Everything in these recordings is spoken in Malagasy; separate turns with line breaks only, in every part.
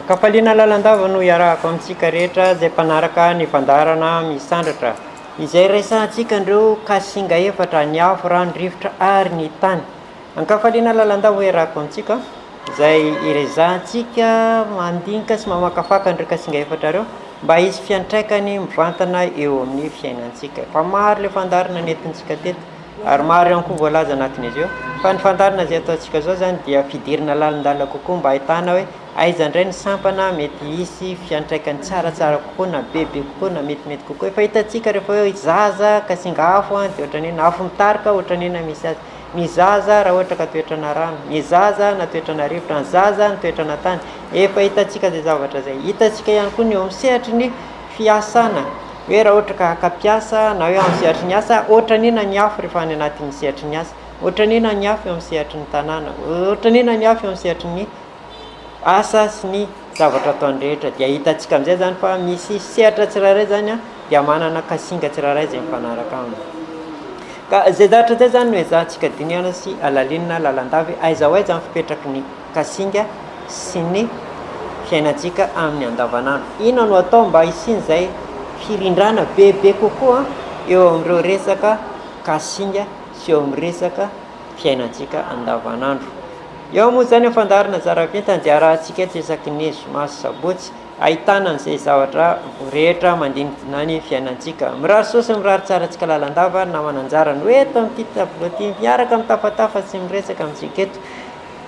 Kafaliana lalandava no iarahako amintsika rehetra zay mpanaraka ny fandarana misandratra izay raisantsika andreo kasinga efatra ny afo rano rivotra ary ny tany. Ankafaliana lalandava iarahako amintsika zay irezahantsika mandinika sy mamakafaka andreo kasinga efatra reo mba hisy fiantraikany mivantana eo amin'ny fiainantsika. Fa maro le fandarana nentintsika teto ary maro ihany koa voalaza anatin'izy io. Fa ny fandarana zay ataontsika zao zany dia fidirina lalindala kokoa mba ahitana hoe aiza indray ny sampana mety hisy fiantraikany tsaratsara kokoa na bebe kokoa na metimety kokoa. Efa hitantsika rehefa hoe zaza kasinga afo dia ohatran'ny afo mitarika ohatran'ny misy azy. Ny zaza raha ohatra ka toetrana rano, ny zaza na toetrana rivotra, ny zaza ny toetrana tany. Efa hitantsika zay zavatra zay. Hitantsika ihany koa ny eo amin'ny sehatry ny fiasana hoe raha ohatra ka haka-piasa na hoe amin'ny sehatry ny asa ohatran'ina ny afo rehefa any anatin'ny sehatry ny asa, ohatran'ina ny afo eo amin'ny sehatry ny tanàna, ohatran'ina ny afo eo amin'ny sehatry ny asa sy ny zavatra ataony rehetra. Dia hitantsika amin'izay zany fa misy sehatra tsirairay zany dia manana kasinga tsirairay zay mifanaraka aminy. Ka zay zavatra zay zany no ezahantsika dinihana sy alalinina lalandava aiza ho aiza amin'ny fipetraky ny kasinga sy ny fiainantsika amin'ny andavanandro. Ina no atao mba hisian'izay firindrana bebe kokoa eo amin'ireo resaka kasinga sy eo amin'ny resaka fiainantsika andavanandro. Eo moa zany fandarana zara-bitany dia arahantsika eto isaky ny zoma sy sabotsy ahitana an'izay zavatra rehetra mandinidina ny fiainantsika. Mirary soa sy mirary tsara antsika lalandava na mananjara ny hoe eto amin'ity tableau ty miaraka amin'ny tafatafa sy miresaka amintsika eto.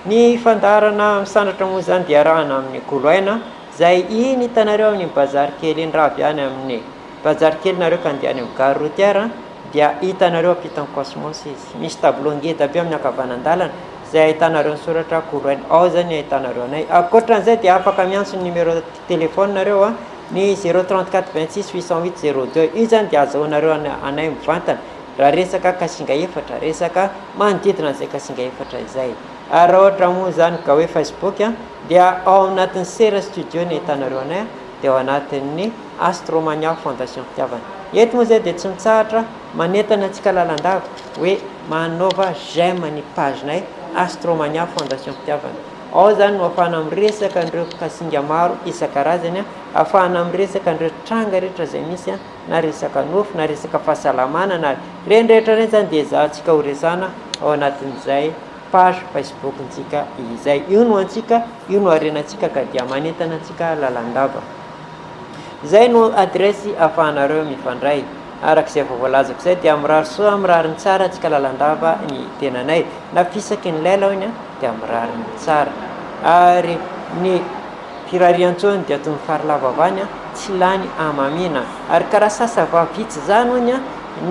Ny fandarana misandratra moa zany dia arahana amin'ny goloaina zay iny hitanareo amin'ny bazary kely iny raha avy any amin'ny bazary kely nareo ka andeha any amin'ny gare routière dia hitanareo ampitan'ny cosmos izy. Misy tableau ngeda be amin'ny ankavanandalana zay ahitanareo ny soratra goloaina, ao zany ahitanareo anay. Ankoatran'izay dia afaka miantso ny numéro téléphone nareo ny 034 26 808 02. Io zany dia azahoanareo anay mivantana raha resaka kasinga efatra, resaka manodidina izay kasinga efatra izay. Ary raha ohatra moa zany ka hoe Facebook dia ao anatin'ny Sera Studio ny ahitanareo anay dia ao anatin'ny Astromania Fondation Fitiavana. Eto moa zay dia tsy mitsahatra manentana antsika lalandava hoe manaova j'aime ny pagenay Astromania Fondation Fitiavana. Ao zany no ahafahana miresaka andreo kasinga maro isan-karazany, ahafahana miresaka andreo tranga rehetra zay misy na resaka nofo na resaka fahasalamana na reny rehetra reny zany dia ezahantsika ho resana ao anatin'izay page Facebook-ntsika izay. Io no antsika, io no arenantsika ka dia manentana antsika lalandava. Zay no adresy ahafahanareo mifandray. Arak'izay voalazako izay dia mirary soa mirary ny tsara antsika lalandava ny tenanay. Na fisaky ny lela iny dia mirary ny tsara. Ary ny firarian-tsony dia toy ny farilava avany tsy lany amamina. Ary karaha sasa vavitsy zany hony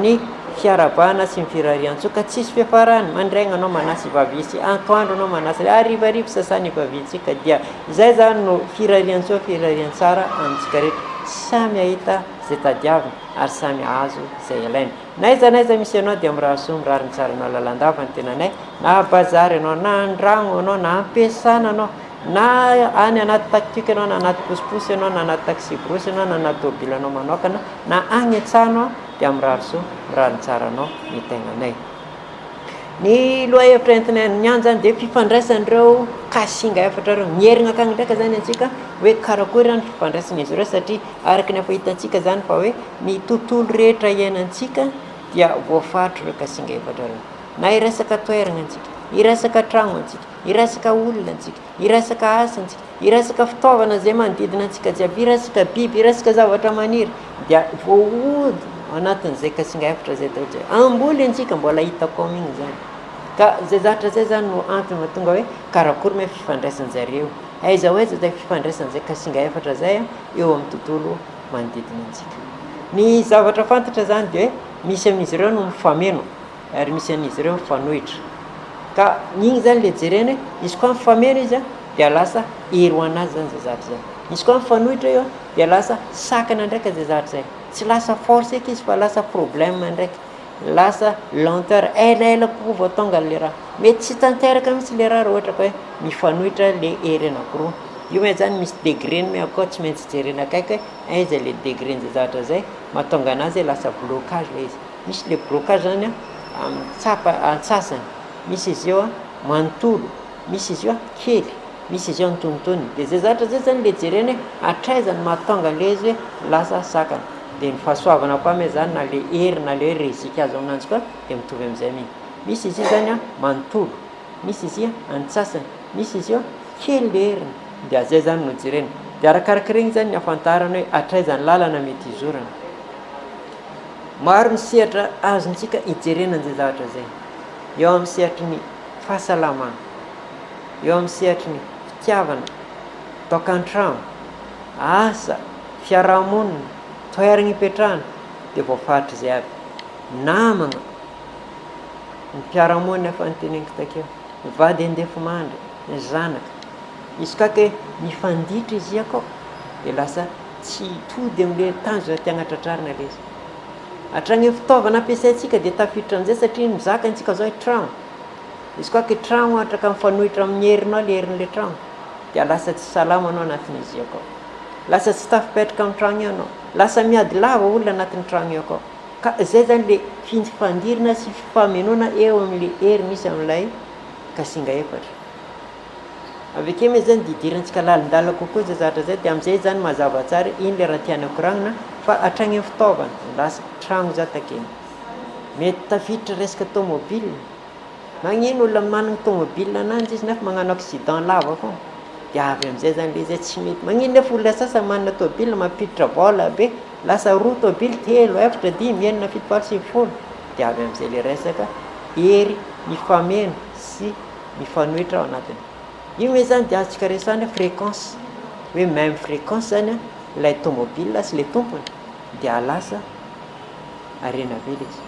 ny fiarabana sy ny firarian-tsoa ka tsisy fiafarany. Mandraigna anao manasy vavitsy, antoandro anao manasy, arivarivo sasany vavitsy ka dia izay zany no firarian-tsoa firarian-tsara amintsika rehetra. Samy ahita zay tadiavina ary samy azo zay ilaina. Naiza misy anao dia mirary soa mirary ny tsara anao lalandava ny tenanay. Na bazary anao na andragno anao na ampiasana anao na any anaty taktika anao na anaty posiposy anao na anaty taxi brosy anao na anaty tôbily anao manokana na agny an-tsano dia mirary soa mirary ny tsara anao ny tenanay. Ny loha hevitra entina niany zany dia fifandraisan'ireo kasinga efatra reo. Mierigna akany ndraika zany antsika hoe karakory ny fifandraisan'izy ireo satria araka ny efa hitantsika zany fa hoe ny tontolo rehetra iainantsika dia voafaritra ireo kasinga efatra reo. Na iresaka toerana antsika, iresaka tragno antsika, iresaka olona antsika, iresaka asa antsika, iresaka fitaovana zay manodidina antsika jiaby, iresaka biby, iresaka zavatra maniry dia voaody anatin'izay kasinga efatra zay tao zay. Amboly antsika mbola hitako amin'igny zany. Ka zay zavatra zay zany no antony mahatonga hoe karakory me fifandraisan'zareo. Aiza ho aiza zay fifandraisan'izay kasinga efatra zay eo amin'ny tontolo manodidina antsika. Ny zavatra fantatra zany dia hoe misy amin'izy ireo no mifameno ary misy amin'izy ireo mifanohitra. Ka igny zany le jerena izy koa mifameno izy dia lasa ero anazy zany zay zavatra zay. Izy koa mifanohitra io dia lasa sakana ndraika zay zavatra zay. Tsy lasa force eky izy fa lasa problème ndraiky. Lasa lenteur elaela kokoa vao tonga le raha. Mety tsy tanteraka mihitsy le raha ohatra ka hoe mifanohitra le hery anankiroa. Io me zany misy degreny me akao tsy maintsy jerena akaiky hoe aiza le degren'zay zavatra zay mahatonga anazy lasa blocage le izy. Misy le blocage zany amin'ny tsapa antsasany, misy izy io manontolo, misy izy io kely. misy izy eo nytonotony de zay zatra zay zany le jereny hoe atraizany mahatonga le izy hoe lasa sakana de ny fahasoavana koa me zany na le hery na le hoe rezika azo aminanjy koa de mitovy am'izay miny misy izy io zany a manontolo misy izy io antsasany misy izy eo kely le heriny de azay zany no jerena de arakaraka regny zany ny afantarana hoe atraizany lalana mety izorana maro ny sehatra azontsika hijerenan'zay zavatra zay eo amin'ny sehatry ny fahasalamana eo amin'ny sehatry ny fitiavana tokantrano asa fiarahamonina toerana hipetrahana de voafaritra zay aby namana ny mpiarahamonina efa nyteneniko takeo mivady andefo mandry ny zanaka izy kake mifanditra izy akao de lasa tsy tody am'le tanjo tiagna tratrarina le izy hatrany fitaovana ampiasaintsika de tafiditra am'izay satria mizaka antsika zao hoe trano izy koa ke trano atraka mifanohitra amin'ny herinao le herin'le trano de lasa tsy salama anao anatin'izy akao lasa tsy tafipetraka amin'ny trano io anao lasa miady lava olona anatin'ny trano io akao ka zay zany le fifandirina sy fifamenona eo amin'le hery misy amin'ilay kasinga efatra aveke me zany didirantsika lalindala kokoa zay zavatra zay de am'izay zany mazava tsara iny le raha tiany akoragnina fa atrany amin'ny fitaovana lasa trano za takeny mety tafiditra resaka tomobile magnino olona manana tomobile ananjy izy nefa magnano accident lava fo de avy am'izay zany le zay tsy mety magnino nefa olona sasany manana tomobile mampiditra vola be lasa roa tomobile telo efatra dimy enina fito valo sivifolo de avy am'izay le resaka hery mifameno sy mifanohitra ao anatiny io hoe zany de azontsika resahana fréquence hoe même fréquence zany a ilay tomobile sy le tompony de alasa arena be le izy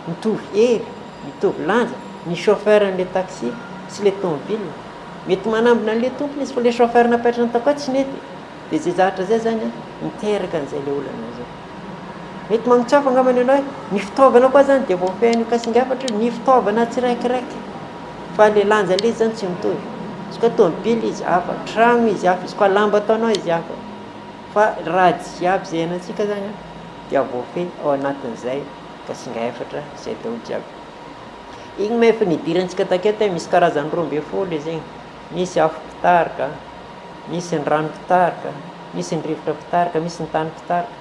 mitovy hery mitovy lanja ny chauffeur n'le taxi sy le tomobile mety manambina an'le tompony izy fa le chauffeur napetrana takoa tsy nety de zay zavatra zay zany a miteraka an'izay le olana zay mety magnotsafa angamany anao hoe ny fitaovana koa zany de voafehan'io kasingafatra ny fitaovana tsiraikiraiky fa le lanja le izy zany tsy mitovy izy koa tomobile izy hafa trano izy hafa izy koa lamba ataonao izy hafa fa raha jiaby zay anantsika zany a dia voafe ao anatin'izay kasinga efatra zay daholo jiaby igny ma efa nidirantsika taketo hoe misy karazany 12 izy igny misy afo pitarika misy ny rano pitarika misy ny rivotra pitarika misy ny tany pitarika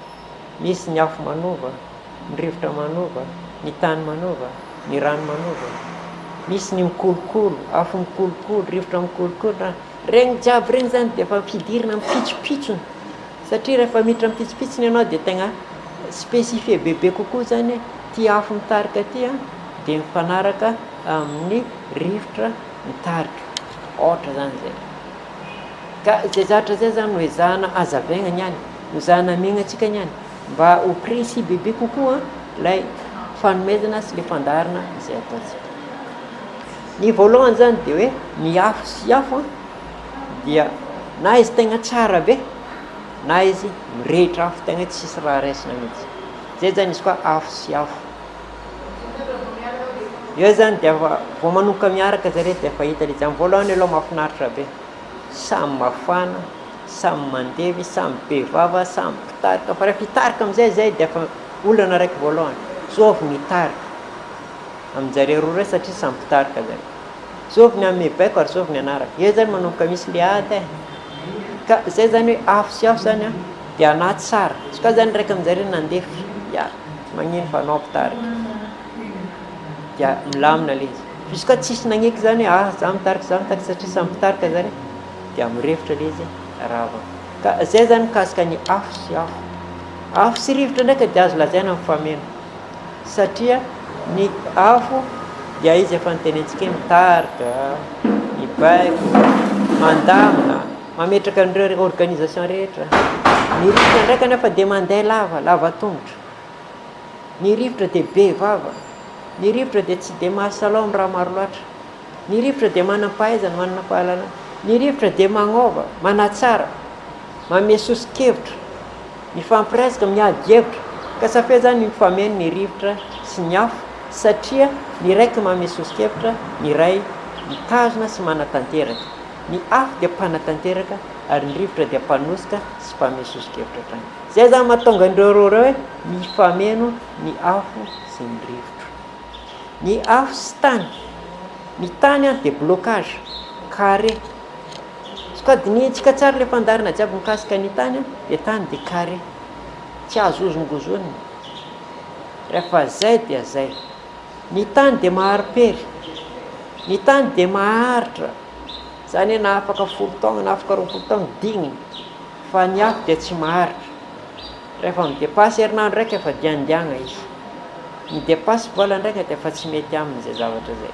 misy ny afo manova ny rivotra manova ny tany manova ny rano manova misy ny mikolokolo afo mikolokolo rivotra mikolokolo regny jiaby regny zany de efa fidirina mipitsopitsony satria rehefa miditra mipitsopitsony ianao de tegna spécifie bebe kokoa zany ty afo mitarika ty a de mifanaraka amin'ny rivotra mitarika ohatra zany zay ka zay zavatra zay zany no ezahana azavaigna niany no zahana megna atsika niany mba ho précis bebe kokoa lay fanomezana sy le fandarina izay ataotsika ny voalohany zany de hoe ny afo sy afo dia na izy tegna tsara be na izy mirehitra afo tegna tsisy raha raisina mihitsy zay zany izy koa afo sy afo eo zany de vao manoka miaraka zare de efa hita le izy amin'ny voalohany aloha mahafinaritra be samy mafana samy mandevy samy be vava samy pitarika fa rehefa hitarika am'izay zay de efa olana raiky voalohany saofy mitarika amin'jareo roa ray satria samy pitarika zany saofy ny amin'ny baiko ary saofy ny anaraka eo zany manomboka misy le ady ka zay zany hoe afo sy afo zany a de anaty tsara izy koa zany raiky amin'jareo nandefy ya magnino fa anao pitarika dia milamina le izy izy koa tsisy nagneky zany hoe za mitarika satria samy pitarika zany de mirefitra le izy rava ka zay zany mikasika ny afo sy afo afo sy rivotra ndraika de azo lazaina mifameno satria ny afo dia izy efa nitenentsika mitarika mibaiko mandamina mametraka an'ireo organisation rehetra ny rivotra ndraika nefa de mandeha lava tongotra ny rivotra de be vava ny rivotra de tsy de mahasalao raha maro loatra ny rivotra de manam-pahaizana manana fahalalana ny rivotra de magnova manatsara mamesosikevitra mifampiresaka miady hevitra ka safe zany mifameno ny rivotra sy ny afo satria ny raiky mamesosikevitra ny ray mitazona sy manatanteraka ny afo de mpanatanteraka ary ny rivotra de mpanosika sy mpamesosikevitra trany zay zany mahatonga andreo roa reo hoe mifameno ny afo sy ny rivotra ny afo sy tany ny tany a de blocage carré sokadinitsika tsara le fandarina jiaby mikasika ny tany de tany de carré tsy azo ozongozoniny rehefa zay dia zay ny tany de maharopery ny tany de maharitra zany hoe na afaka 10 taona na afaka 20 taona digniny fa ny afo de tsy maharitra rehefa midepasy herinandro raiky efa diandiagna izy midepasy volan-draika de efa tsy mety aminy zay zavatra zay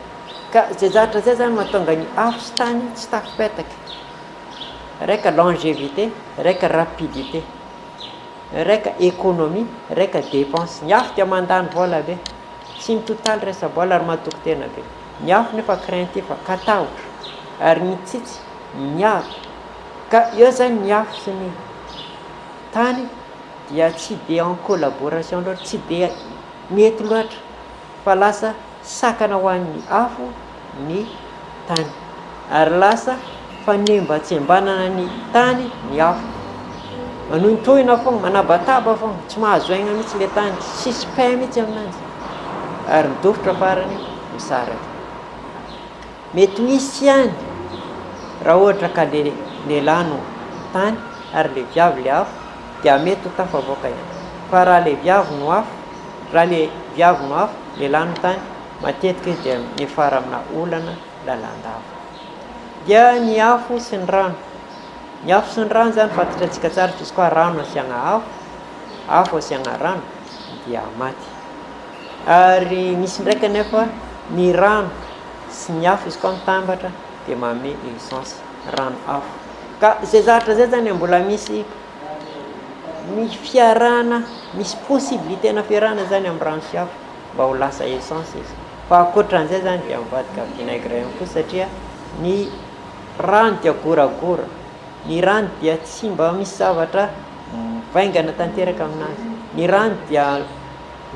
ka zay zavatra zay zany mahatonga ny afo sy tany tsy tafipetaka raika longévité raika rapidité raika économie raika dépense ny afo dia mandany vola be tsy mitotaly resa-bola ary mahatoky tena be ny afo nefa craintif katahotra ary mitsitsy miaro ka eo zany ny afo sy ny tany dia tsy de en collaboration loatra tsy de mety loatra fa lasa sakana ho an'ny afo ny tany ary lasa fanembatsembanana ny tany ny afo manontohina fogna manabataba fogna tsy mahazo aigna mihitsy le tany sisy pain mihitsy aminanjy ary midofotra farany misaraka mety misy ihany raha ohatra ka le lano tany ary le viavy le afo dia mety ho tafavoaka ihany fa raha le viavy no afo raha le viavy no afo le lano tany matetika izy dia mifara amina olana lalandava dia ny afo sy ny rano ny afo sy ny rano zany fantatra antsika tsara fa izy koa rano asiagna afo asiagna rano dia maty ary misy ndraiky nefa ny rano sy ny afo izy koa mitambatra de mame essence rano afo ka zay zavatra zay zany mbola misy fiarahana misy possibilité na fiarahana zany amin'ny rano sy afo mba ho lasa essence izy fa akoatran'izay zany dia mivadika vinaigre ihany koa satria ny rano dia goragora ny rano dia tsy mba misy zavatra mivaingana tanteraka aminazy ny rano dia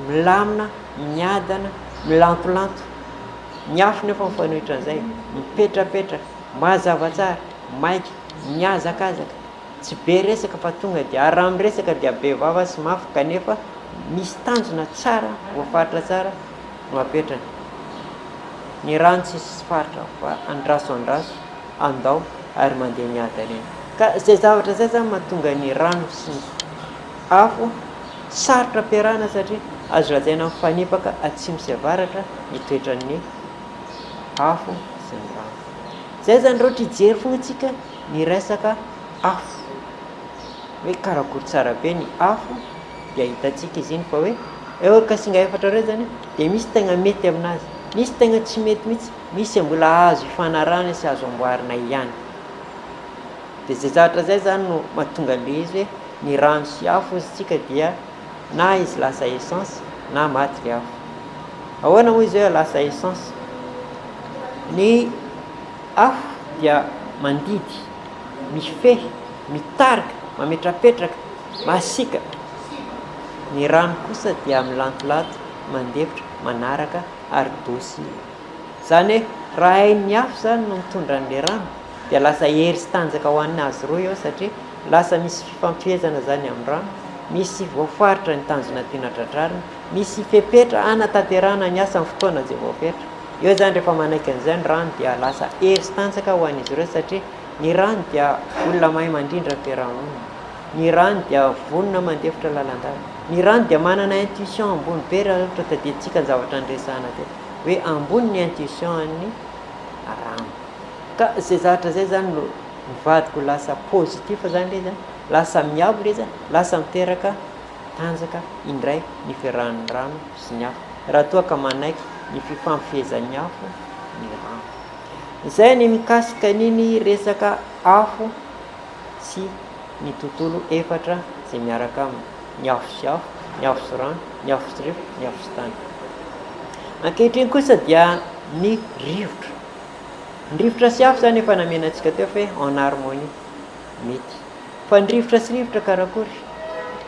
milamina miadana milantolanto ny afo nefa mifanohitra an'izay mipetrapetraka mazava tsara maiky miazakazaka tsy be resaka fa tonga dia araha miresaka dia be vava sy mafy kanefa misy tanjona tsara voafaritra tsara no apetrany ny rano tsisy faritra fa andraso andao ary mandeha miadana eny ka zay zavatra zay zany mahatonga ny rano sy ny afo sarotra ampiarahana satria azo lazaina mifanipaka atsimo sy avaratra mitoetran'ny afo sy ny rano zay zany rehetra hijery fogna tsika ny resaka afo hoe karakory tsara be ny afo dia hitatsika izy iny fa hoe eorika singa efatra reo zany de misy tegna mety aminazy misy tegna tsy mety mihitsy misy mbola azo ifanarahana sy azo amboarina ihany de zay zavatra zay zany no mahatonga le izy hoe ny rano sy afo izy tsika dia na izy lasa essence na maty le afo ahoana moa izy hoe lasa essence ny afo dia mandidy mifehy mitarika mametrapetraka masika ny rano kosa dia milantolato mandefitra manaraka ary dosy zany hoe raha hain'ny afo zany no mitondra n'le rano dia lasa hery sy tanjaka ho an'ny azy roa eo satria lasa misy fifampifehezana zany amin'ny rano misy voafaritra ny tanjona tiana tratrarina misy fepetra anatanterahana ny asa amin'ny fotoana zay voapetra eo zany rehefa manaiky an'izay ny rano dia lasa hery sy tanjaka ho an'izy ireo satria ny rano dia olona mahay mandrindra fiarahamonina ny rano dia vonona mandefitra lalandava ny rano dia manana intuition ambony be raha ohatra tadiditsika ny zavatra andresahana te hoe ambony ny intuition an'ny rano ka zay zavatra zay zany no mivadiko lasa positif zany le zany lasa miabo le zany lasa miteraka tanjaka indray ny fiarahan'ny rano sy ny afo raha toa ka manaiky ny fifampifehezan'ny afo ny rano izay ny mikasika niny resaka afo sy ny tontolo efatra zay miaraka ny afo sy afo ny afo sy rano ny afo sy rivotra ny afo sy tany ankehitriny kosa dia ny rivotra ny rivotra sy afo zany efa namenatsika teo fa hoe en harmonie mety fa ny rivotra sy rivotra karakory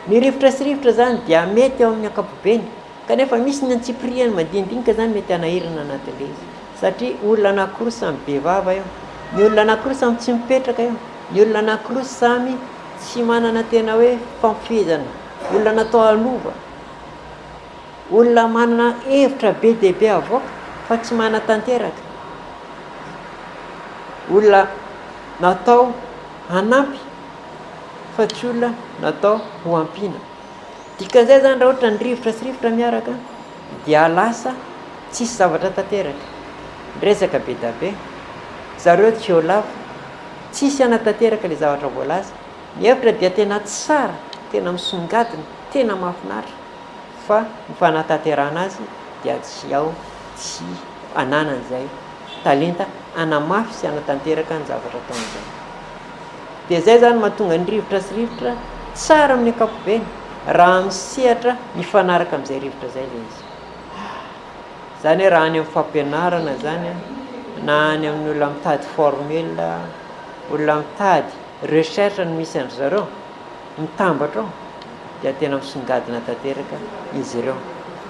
ny rivotra sy rivotra zany dia mety eo amin'ny ankapobeny kanefa misy ny antsipriany madinidinika zany mety anahirana anatin'le izy satria olona anankiroa samy be vava eo ny olona anankiroa samy tsy mipetraka eo ny olona anankiroa samy tsy manana tena hoe fampifehezana olona natao alova olona manana hevitra be dehibe avoaka fa tsy mana tanteraka olona natao hanampy fa tsy olona natao ho ampiana. Dikan'izay zany raha ohatra ny rivotra sy rivotra miaraka dia lasa tsisy zavatra tanteraka. Resaka be da be zareo tsy eo lava, tsisy anatanteraka ilay zavatra voalaza. Ny hevitra dia tena tsara, tena misongadina, tena mahafinaritra, fa ny fanatanterahana azy dia tsy ao, tsy ananan'izay talenta anamafy sy anatanteraka ny zavatra ataon'izay. Dia zay zany mahatonga ny rivotra sy rivotra tsara amin'ny ankapobeny raha misehatra mifanaraka amin'izay rivotra zay le izy. Zany hoe raha any amin'ny fampianarana zany na any amin'ny olona mitady formule, olona mitady recherche no misy andry zareo mitambatra ao dia tena misongadina tanteraka izy ireo.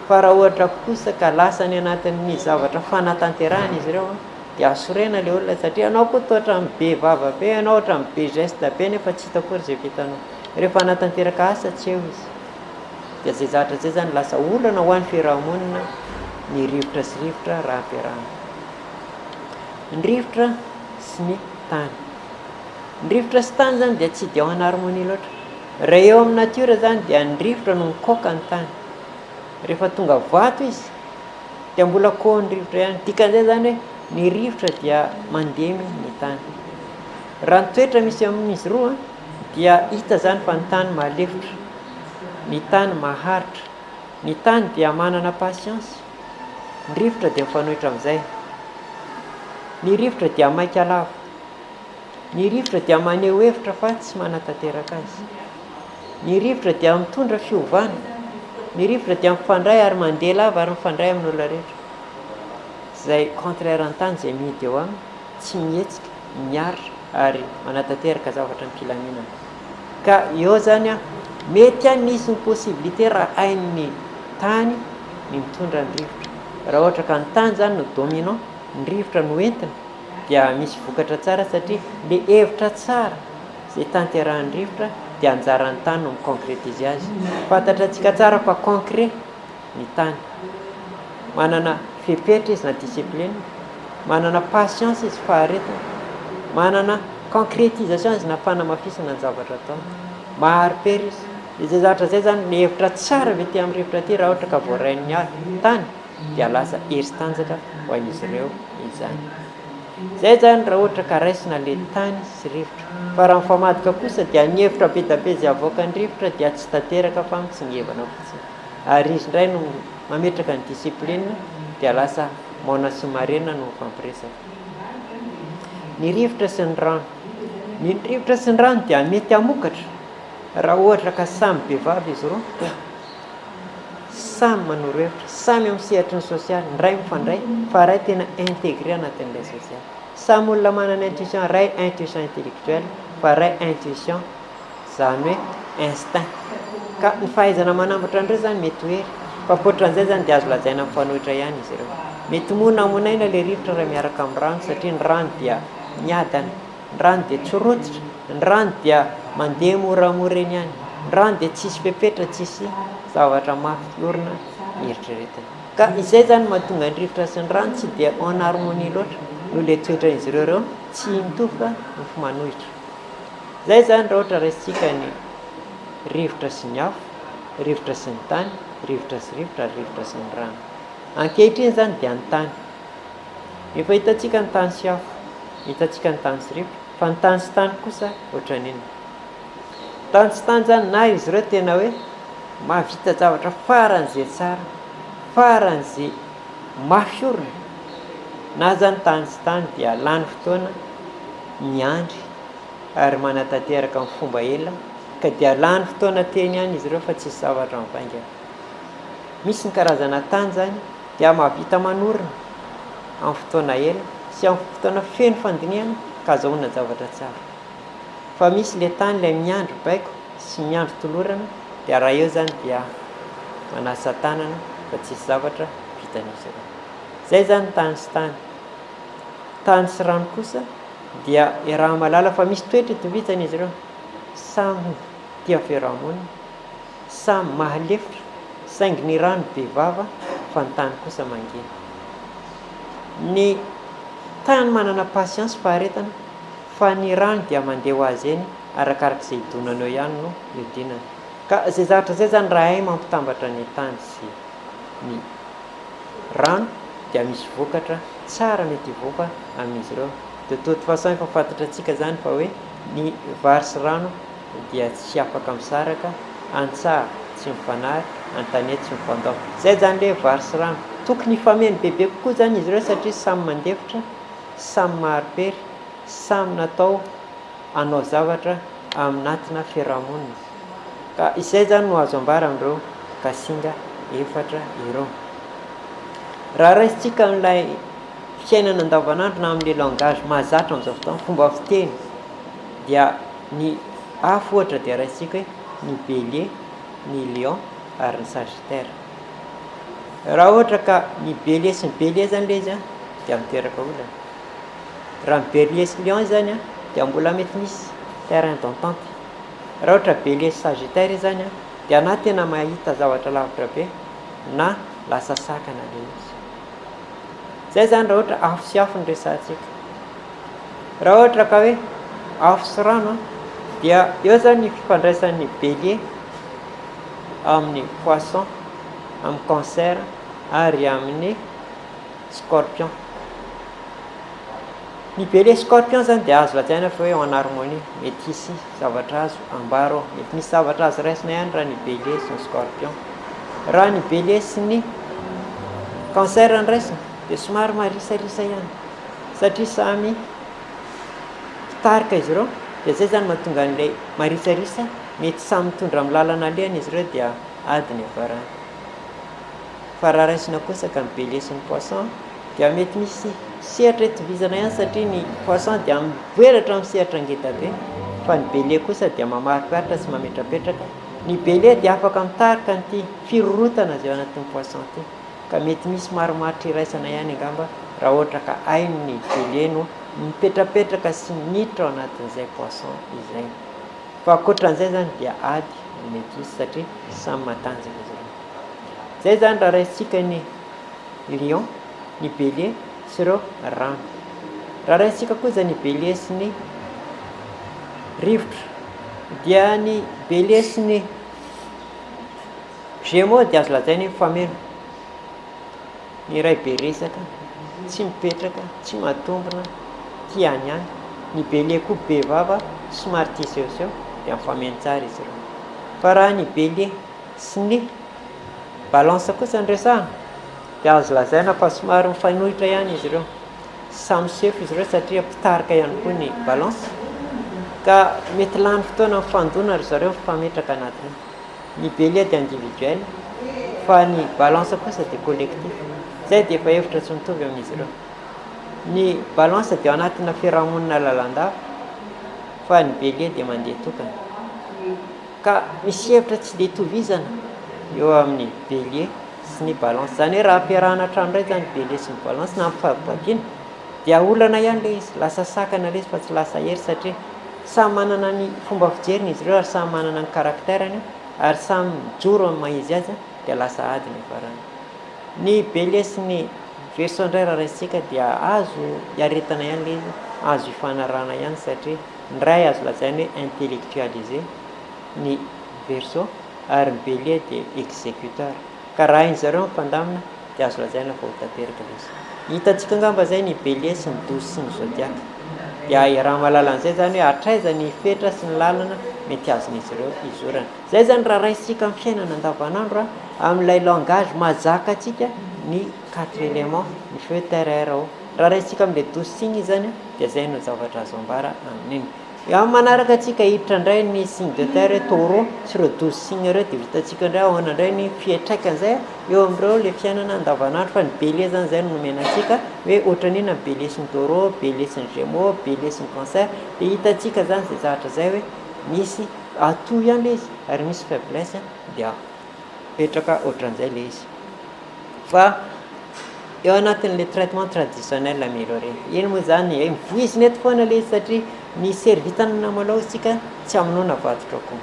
Fa raha ohatra kosa ka lasa ny anatin'ny zavatra fanatanterahana izy ireo dia asorena le olona satria anao koa toatra be vava be, anao ohatra be geste be nefa tsy hita akory zay vitanao. Rehefa anatanteraka asa tsy eo izy. Dia zay zavatra zay zany lasa olana ho an'ny fiarahamonina ny rivotra sy rivotra raha ampiarahana. Ny rivotra sy ny tany. Ny rivotra sy tany zany dia tsy dia ao anharmonia loatra. Raha eo amin'ny natiora zany dia ny rivotra no mikoka ny tany. Rehefa tonga vato izy dia mbola koa ny rivotra ihany. Dikan'izay zany hoe ny rivotra dia mandemy ny tany. Raha ny toetra misy amin'izy roa dia hita zany fa ny tany mahalefotra, ny tany maharitra, ny tany dia manana pasiansy, ny rivotra dia mifanohitra amin'izay. Ny rivotra dia maika lava, ny rivotra dia maneho hevitra fa tsy manatanteraka azy, ny rivotra dia mitondra fiovana, ny rivotra dia mifandray ary mandeha lava ary mifandray amin'olona rehetra. Zay contraire ny tany zay mihidy eo aminy, tsy mihetsika, miaritra ary manatanteraka zavatra mpilaminana. Ka eo zany mety any nisy ny possibilité raha hain'ny tany ny mitondra ny rivotra. Raha ohatra ka ny tany zany no dominant, ny rivotra no entina, dia misy vokatra tsara satria le hevitra tsara zay tanterahan'ny rivotra dia anjaran'ny tany no miconcrétiser azy. Fantatra antsika tsara fa concret ny tany. Manana fepetra izy na discipline, manana patience izy faharetana, manana concrétisation izy na fanamafisana ny zavatra atao, maharipery izy. Izay zavatra zay zany ny hevitra tsara avy ety amin'ny rivotra ty raha ohatra ka voarain'ny tany dia lasa hery sy tanjaka ho an'izy ireo izany. Zay zany raha ohatra ka raisina le tany sy rivotra. Fa raha mifamadika kosa dia ny hevitra be da be zay avoakan'ny rivotra dia tsy tanteraka fa mitsingevana fotsiny. Ary izy indray no mametraka ny discipline dia lasa mona sy marena no fampiresaka. Ny rivotra sy ny rano. Ny rivotra sy ny rano dia mety hamokatra raha ohatra ka samy behivavy izy roa, samy manoro hevitra, samy amin'ny sehatry ny sosialy, ny ray mifandray fa ray tena intégré anatin'ilay sosialy. Samy olona manana intuition, ray intuition intellectuelle fa ray intuition zany hoe instinct. Ka ny fahaizana manambatra andreo zany mety hoe fa akoatran'izay zany dia azo lazaina mifanohitra ihany izy ireo. Mety monamonaina le rivotra raha miaraka amin'ny rano satria ny rano dia miadana, ny rano dia tsorotsitra, ny rano dia mandeha moramora eny ihany, ny rano dia tsisy pepetra, tsisy zavatra mafy orina eritreretiny. Ka izay zany mahatonga ny rivotra sy ny rano tsy dia en harmonie loatra noho le toetra izy ireo tsy mitovy fa mifamanohitra. Zay zany raha ohatra raisitsika ny rivotra sy ny afo, rivotra sy ny tany, rivotra sy rivotra, rivotra sy ny rano. Ankehitriny zany dia ny tany. Efa hitantsika ny tany sy afo, hitantsika ny tany sy rivotra, fa ny tany sy tany kosa ohatran'iny. Tany sy tany zany na izy ireo tena hoe mahavita zavatra faran'izay tsara, faran'izay mafy orina, na zany tany sy tany dia lany fotoana miandry ary manatanteraka amin'ny fomba ela ka dia lany fotoana teny ihany izy ireo fa tsisy zavatra mivaingana. Misy ny karazana tany zany dia mahavita manorina amin'ny fotoana ela sy amin'ny fotoana feno fandiniana ka azahoana zavatra tsara. Fa misy le tany ilay miandry baiko sy miandry tolorana dia raha eo zany dia manasa tanana fa tsisy zavatra vitan'izy ireo. Zay zany tany sy tany. Tany sy rano kosa dia raha malala fa misy toetra itovizan'izy ireo. Samy tia fiarahamonina, samy mahalefitra, saingy ny rano be vava fa ny tany kosa mangina. Ny tany manana pasiansy faharetana fa ny rano dia mandeha ho azy eny arakarak'izay idonanao ihany no iodinana. Ka zay zavatra zay zany raha hay mampitambatra ny tany sy ny rano dia misy vokatra tsara mety hivoaka amin'izy ireo. De toute façon efa fantatra antsika zany fa hoe ny vary sy rano dia tsy afaka misaraka, antsaha tsy mifanary, antanety tsy mifandao. Zay zany le vary sy rano tokony hifameno bebe kokoa zany izy ireo satria samy mandefitra, samy maharimpery, samy natao hanao zavatra aminatina fiarahamonina. Ka izay zany no azo ambara amin'ireo kasinga efatra ireo. Raha raisitsika amin'ilay fiainana andavanandro na amin'ilay langage mahazatra amin'izao fotoana, fomba fiteny dia ny afo ohatra dia raisitsika hoe ny bélier, ny lion ary ny sagittaire. Raha ohatra ka ny bélier sy ny bélier zany le izy dia miteraka olana. Raha ny bélier sy lion zany dia mbola mety misy terrain d'entente. Raha ohatra bélier sy sagittaire zany dia na tena mahita zavatra lavitra be na lasa sakana le izy. Zay zany raha ohatra afo sy afo ny resantsika. Raha ohatra ka hoe afo sy rano dia eo zany ny fifandraisan'ny bélier amin'ny poisson, amin'ny cancer ary amin'ny scorpion. Ny bélier scorpion zany dia azo lazaina fa hoe en harmonie, mety hisy zavatra azo ambaro, mety misy zavatra azo raisina ihany raha ny bélier sy ny scorpion. Raha ny bélier sy ny cancer ny raisina dia somary marisarisa ihany satria samy fitarika izy ireo. Dia zay zany mahatonga an'ilay marisarisa, mety samy mitondra amin'ny lalana alehany izy ireo dia adiny avarany. Fa raha raisina kosa ka ny bélier sy ny poisson dia mety misy sehatra itovizana ihany satria ny poisson dia mivelatra amin'ny sehatra ngeda be, fa ny bélier kosa dia mamariparitra sy mametrapetraka. Ny bélier dia afaka mitarika n'ity firorotana zay ao anatin'ny poisson ity, ka mety misy maromaritra iraisana ihany angamba raha ohatra ka hainy ny bélier no mipetrapetraka sy miditra ao anatin'izay poisson izay. Fa ankoatran'izay zany dia ady mety izy satria samy matanjaka izy ireo. Zay zany raha raisitsika ny lion, ny bélier sy ireo rano. Raha raisitsika kosa ny bélier sy ny rivotra dia ny bélier sy ny gémeaux dia azo lazaina mifameno. Ny iray be resaka, tsy mipetraka, tsy matombona, tia any any. Ny bélier koa be vava, somary tia sehoseho dia mifameno tsara izy ireo. Fa raha ny bélier sy ny balance kosa ny resahana dia azo lazaina fa somary mifanohitra ihany izy ireo, samy sefo izy ireo satria mpitarika ihany koa ny balance, ka mety lany fotoana mifandona ry zareo mifametraka anatiny. Ny bélier dia individuel fa ny balance kosa dia collectif. Zay dia efa hevitra tsy mitovy amin'izy ireo. Ny balance dia anatina fiarahamonina lalandava fa ny bélier dia mandeha tokana. Ka misy hevitra tsy dia itovizana eo amin'ny bélier sy ny balance. Zany hoe raha ampiarahana hatrano iray zany bélier sy ny balance na ampifampivadiana dia olana ihany le izy, lasa sakana le izy fa tsy lasa hery satria samy manana ny fomba fijeriny izy ireo ary samy manana ny karakterany ary samy mijoro amin'ny maha-izy azy dia lasa adiny avarany. Ny bélier sy ny verseau indray raha raisitsika dia azo hiaretana ihany le izy, azo hifanarahana ihany satria ny ray azo lazaina hoe intellectualisé ny verseau ary ny bélier dia exécuteur. Ka raha hain zareo mifandamina dia azo lazaina fa ho tanteraka le izy. Hitantsika angamba zay ny bélier sy ny 12 sy ny zodiaque. Dia raha mahalala an'izay zany hoe hatraiza ny fetra sy ny lalana mety azon'izy ireo izorana. Zay zany raha raisitsika amin'ny fiainana andavanandro amin'ilay langage mahazaka antsika ny 4 éléments, ny feu, terre, air, eau. Raha raisitsika amin'ilay 12 signes zany dia zay no zavatra azo ambara amin'iny. Amin'ny manaraka antsika hiditra indray ny signe de terre taureau sy ireo 12 signes ireo dia vitantsika indray ahoana indray ny fiantraikany izay eo amin'ireo le fiainana andavanandro. Fa ny bélier zany zay no nomena antsika hoe ohatran'ina ny bélier sy ny taureau, bélier sy ny gémeaux, bélier sy ny cancer. Dia hitantsika zany zay zavatra zay hoe misy atout ihany le izy ary misy faiblesse dia petraka ohatran'izay le izy. Fa eo anatin'le traitement traditionnel amélioré, iny moa zany mivoizina eto foana le izy satria ny servitana malao isika tsy amonoana avatotra koa.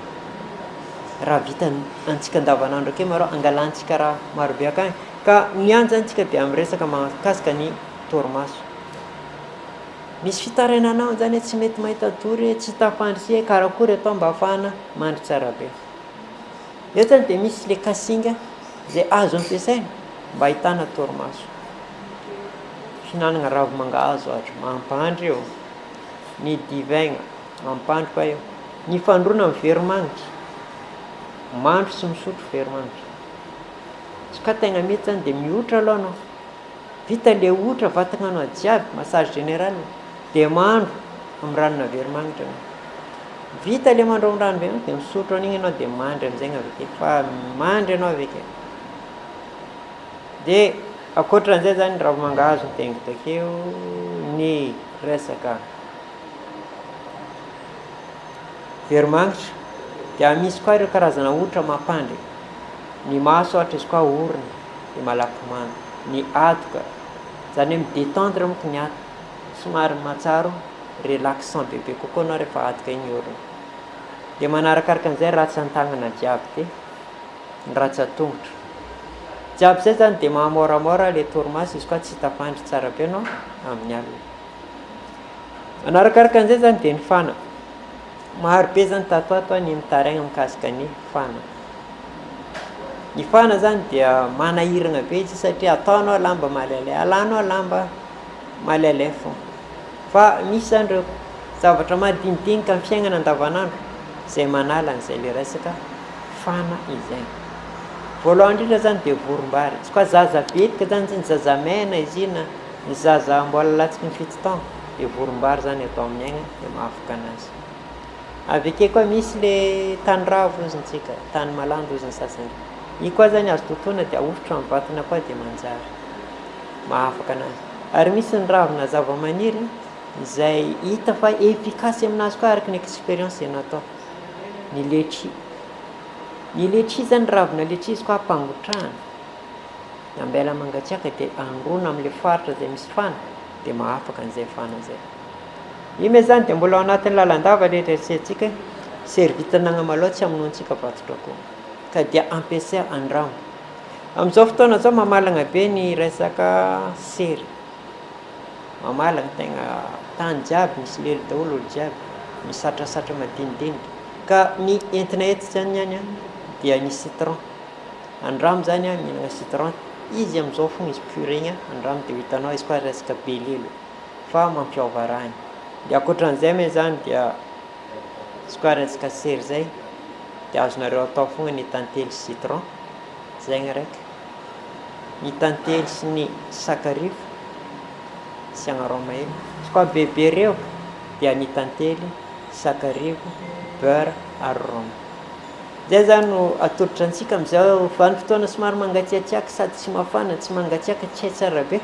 Raha vita antsika andavanandro ake marao angalantsika raha marobe akany. Ka niany zany tsika dia amin'ny resaka mahakasika ny torimaso. misy fitarainanao zany tsy mety mahita tory tsy tafandry karakory atao mba ahafahana mandry tsara be eo zany de misy le kasinga zay azo ampiasaina mba ahitana torimaso fihinanana ravi-mangahazo ohatra mampandry eo ny divaigna mampandry koa eo ny fandrona amin'ny veromagnitra mandro sy misotro veromagnitra tsy ka tegna mety zany de mihotra aloha anao vita le otra vatananao jiaby massage général de mandro amin'ny ranona veromagnitra vita le mandro amin'ny rano veromagnitra de misotro an'igny ianao de mandry am'izay aveke fa mandry ianao aveke de akoatran'izay zany ravi-mangahazo ny tengy takeo ny resaka veromagnitra dia misy koa ireo karazana otra mampandry ny maso ohatra izy koa orona de malaky mando ny atoka zany hoe midétendre monko ny atoka somary matsaro relaxant bebe kokoa anao rehefa atoka iny orona de manarakaraka an'izay ratsan-tagnana jiaby de ny ratsan-tongotra jiaby zay zany de mahamoramora le torimaso izy koa tsy tafandry tsara be anao amin'ny alina manarakaraka an'izay zany de ny fana maro be zany tatoato ny mitaraigna mikasika ny fana zany dia manahirana be izy satria ataonao lamba malailay alanao lamba malailay fo fa misy zany reo zavatra madinidinika amin'ny fiainana andavanandro zay manala an'izay le resaka fana izay voalohany indrindra zany de vorom-bary tsy koa zaza betika zany ny zaza maina izy ina ny zaza mbola latsiky ny fito taona de vorom-bary zany atao amin'ny aigna de mahafaka anazy aveke koa misy le tany ravo ozintsika tany malandy oziny sasany io koa zany azo totoina de ahosotra amin'ny vatana koa de manjary mahafaka anazy ary misy ny ravina zava-maniry izay hita fa efficace aminazy koa araky ny expérience natao ny letchi zany ravina letchi izy koa ampangotrahana ambela mangatsiaka de angrona amin'le faritra zay misy fana de mahafaka an'izay fana zay io me zany de mbola ao anatin'ny lalandava le reritrerentsika servitanagna maloha tsy amonontsika vatotra koa ka dia ampiasa andramo amin'izao fotoana zao mamalagna be ny resaka sery mamalagna tegna tany jiaby misy lelo daholo olo jiaby misatrasatra madinidinika ka ny entina eto zany ihany dia ny citron andramo zany mihinana citron izy amin'izao fogna izy puré andramo de hitanao izy koa resaka be lelo fa mampiova rany de akoatran'izay me zany dia izy koa resaka sery zay de azonareo atao fogna ny tantely citron zay gny raiky ny tantely sy ny sakarivo sy agnaroma hely izy koa bebe reo dia ny tantely sakarivo beurre ary roma zay zany no atolotra antsika am'izao vany fotoana somary mangatsiatsiaka sady tsy mafana tsy mangatsiaka tsy hay tsara be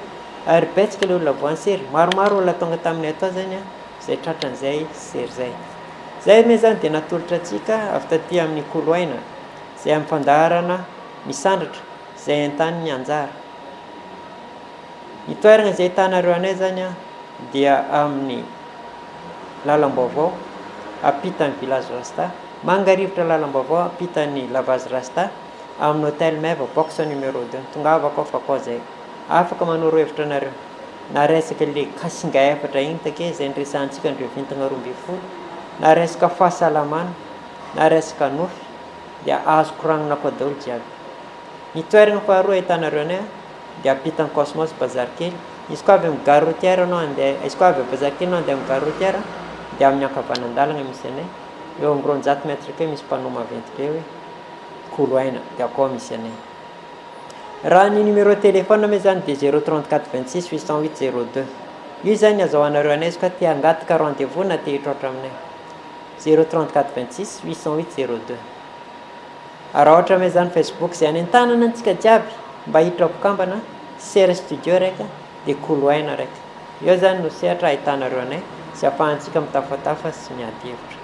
ary betsaka le olona voansery maromaro olona tonga taminay atao zany zay tratran'izay sery zay me zany de natolotra atsika avy taty amin'ny koloaina zay amin'ny fandaharana misandratra zay an-tany ny anjara ny toerana zay hitanareo anay zany dia amin'ny lalam-baovao apitan'ny village rasta mangarivotra lalam-baovao apitan'ny lavage rasta amin'ny hôtel meva box numéro 2 tongavako fa koa zay afaka manoro hevitra anareo na resaka le kasinga efatra igny take zay ndresantsika andreo vintagna 12 na resaka fahasalamana na resaka nofy dia azo koragnina koa daholo jiaby ny toerana faharoa hitanareo anay dia apitan'ny cosmos bazar kely izy koa avy amin'ny gare routière anao andeha izy koa avy bazar kely anao andeha amin'ny gare routière dia amin'ny ankavanandalana misy anay eo amin'ny 200 mètres ke misy panneau maventy be hoe koloaina dia akao misy anay raha ny numéro téléphone me zany de 034 26 808 02 io zany azahoanareo anay izy koa te hangataka rendez-vous na te hitrôtra aminay 034 26 808 02 raha ohatra me zany Facebook zay any an-tanana antsika jiaby mba hiditra mpokambana ser studio raika de koloaina raika eo zany no sehatra ahitanareo anay sy afahantsika mitafatafa sy miady hevitra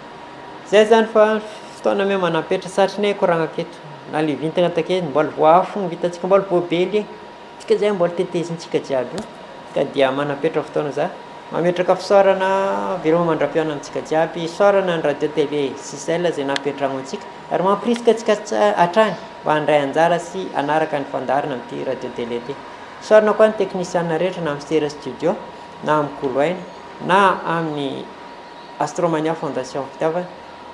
zay zany fa fotoana me manampetra satrinay koragna aketo na le vintagna take mbola voafo ny vitantsika mbola bobely tsika zay mbola tetezintsika jiaby ka dia manapetra fotoana za mametraka fisaorana virement mandram-piona antsika jiaby saorana ny radio télé Sisel zay napetragno antsika ary mampirisika atsika hatrany mba handray anjara sy anaraka ny fandarina amin'ity radio télé ty saorana koa ny teknisianina rehetra na amin'ny ser studio na amin'ny koloaina na amin'ny Astromania Fondation Fitiavana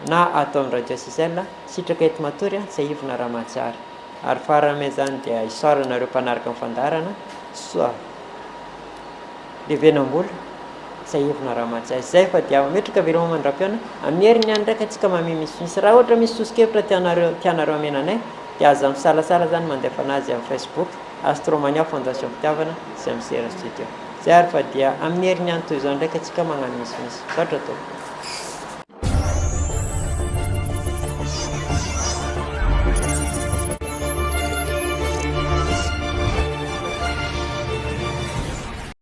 na atao amin'ny Radio Sisel sitraka eto matory zay ivona Ramatsara ary farame zany dia isoranareo mpanaraka amin'ny fandarana soa levenambola zay ivona Ramatsara zay fa dia metraka veloma mandram-piona amin'ny herinany ndraiky atsika mamisy raha ohatra misy sosikevitra tianareo amenanay dia aza misalasala zany mandefa anazy amin'ny Facebook Astromania Fondation Fitiavana zay misera studio zay ary fa dia amin'ny herinany toy izao ndraiky atsika magnano misimisy zatra to